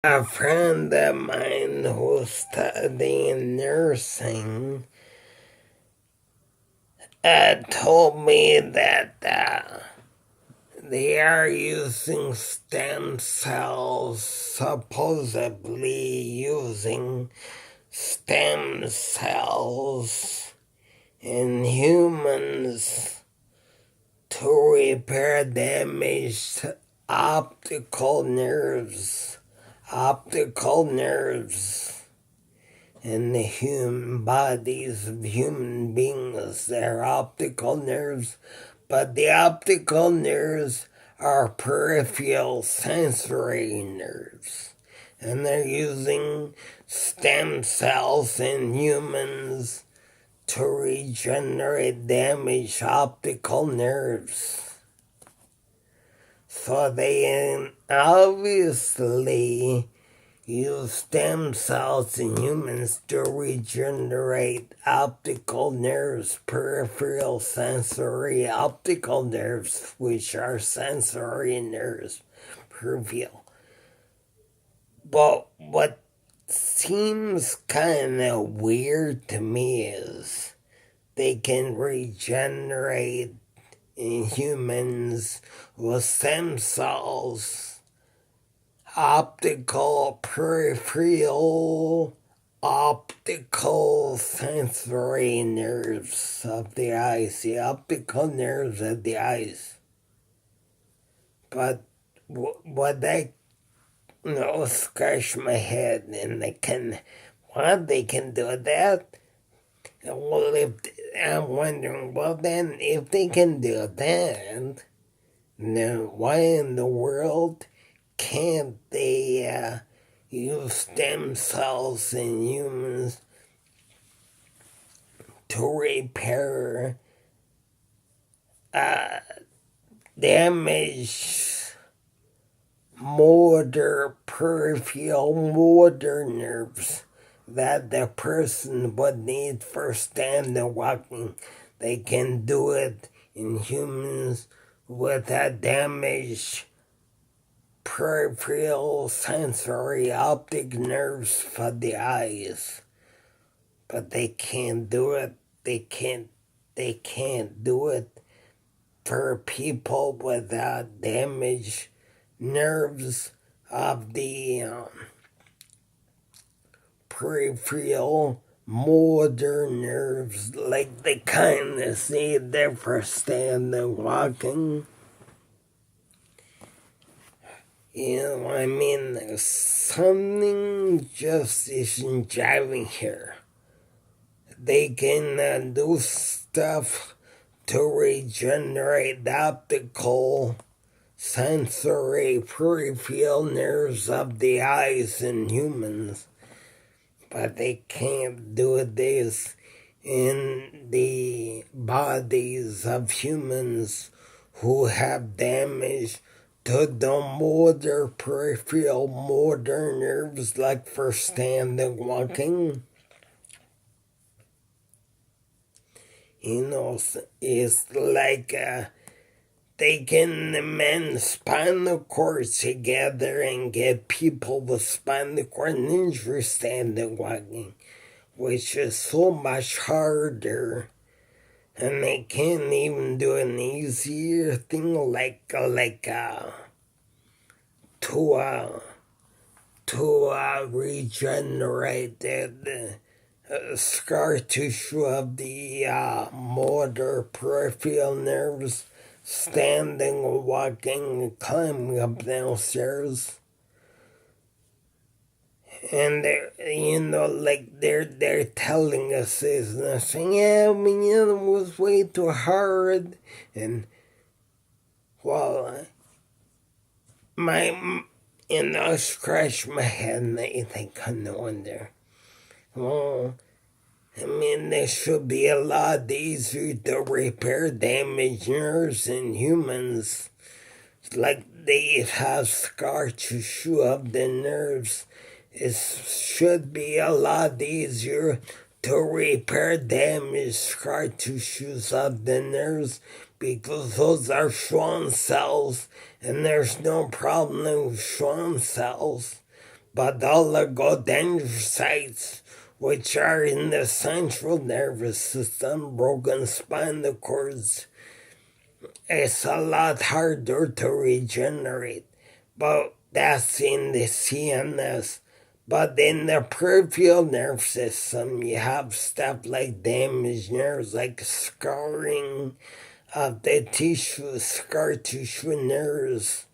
A friend of mine who's studying nursing told me that they are using stem cells, supposedly using stem cells in humans to repair damaged optical nerves. Optical nerves in the human bodies of human beings. They're optical nerves, but the optical nerves are peripheral sensory nerves. And they're using stem cells in humans to regenerate damaged optical nerves. So they obviously use stem cells in humans to regenerate optical nerves, peripheral sensory optical nerves, which are sensory nerves, peripheral. But what seems kind of weird to me is they can regenerate in humans with stem cells, optical, peripheral, optical sensory nerves of the eyes, the optical nerves of the eyes. But what I scratch my head and they can do that. Well, if I'm wondering, well, then if they can do that, then why in the world can't they use stem cells in humans to repair damaged peripheral motor nerves that the person would need for standing walking? They can do it in humans with a damaged peripheral sensory optic nerves for the eyes. But they can't do it. They can't do it for people without damaged nerves of the peripheral motor nerves, like the kind that's needed for standing walking. I mean, something just isn't jiving here. They can do stuff to regenerate optical, sensory, peripheral nerves of the eyes in humans, but they can't do this in the bodies of humans who have damage to the peripheral motor nerves, like for standing walking. It's like they can mend spinal cords together and get people with spinal cord injury standing walking, which is so much harder. And they can't even do an easier thing to regenerate the scar tissue of the motor peripheral nerves, standing, walking, climbing up downstairs. And they're telling us this, and they're saying, yeah, it was way too hard. And well, I scratch my head and I think, no wonder. Well, this should be a lot easier to repair damaged nerves in humans. It's like they have scar tissue of the nerves. It should be a lot easier to repair damaged scar tissues of the nerves, because those are Schwann cells and there's no problem with Schwann cells. but oligodendrocytes, which are in the central nervous system, broken spinal cords, it's a lot harder to regenerate. But that's in the CNS. But in the peripheral nerve system, you have stuff like damaged nerves, like scarring of the tissue, scar tissue nerves.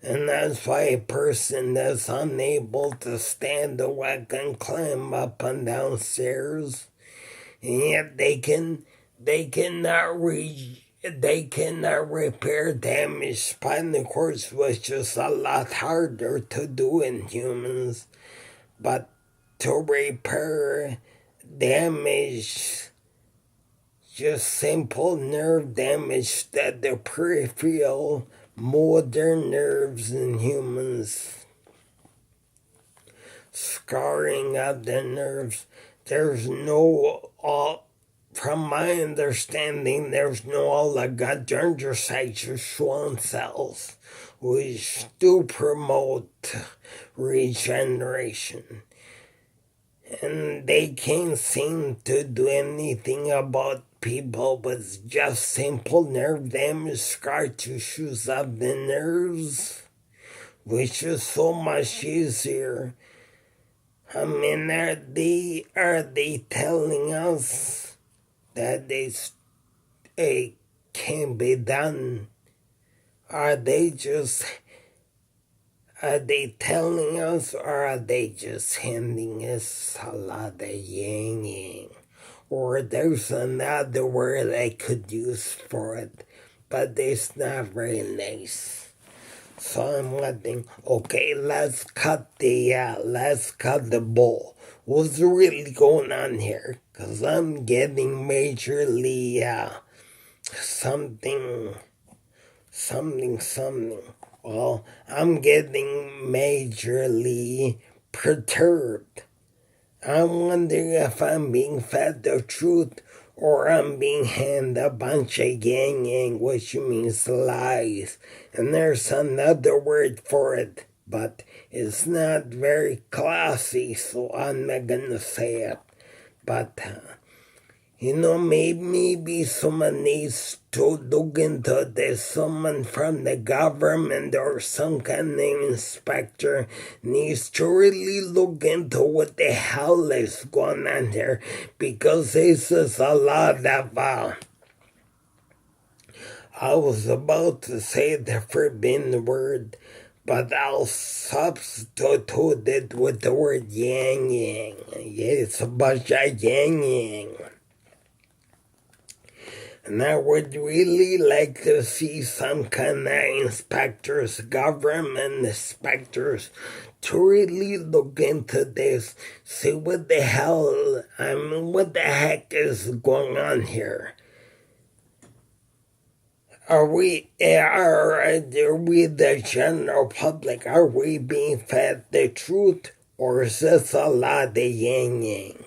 And that's why a person that's unable to stand erect and climb up and down stairs, and yet they cannot repair damaged spinal cords, which is a lot harder to do in humans. But to repair damage, just simple nerve damage that the peripheral motor nerves in humans, scarring of the nerves, there's no, from my understanding, there's no oligodendrocytes or Schwann cells, which do promote regeneration. And they can't seem to do anything about people with just simple nerve damage, scar tissues of the nerves, which is so much easier. I mean, are they telling us that it can be done? Are they telling us, or are they just handing us a lot of yang? Or there's another word I could use for it, but it's not very nice. So I'm wondering, okay, let's cut the bull. What's really going on here? Because I'm getting majorly something. Well, I'm getting majorly perturbed. I'm wondering if I'm being fed the truth, or I'm being handed a bunch of yang, which means lies. And there's another word for it, but it's not very classy, so I'm not gonna say it. But maybe someone needs to look into this. Someone from the government or some kind of inspector needs to really look into what the hell is going on here, because this is a lot of, I was about to say the forbidden word, but I'll substitute it with the word yang. It's a bunch of yang. And I would really like to see some kind of inspectors, government inspectors, to really look into this, see what the heck is going on here. Are we the general public, are we being fed the truth, or is this a lot of yang?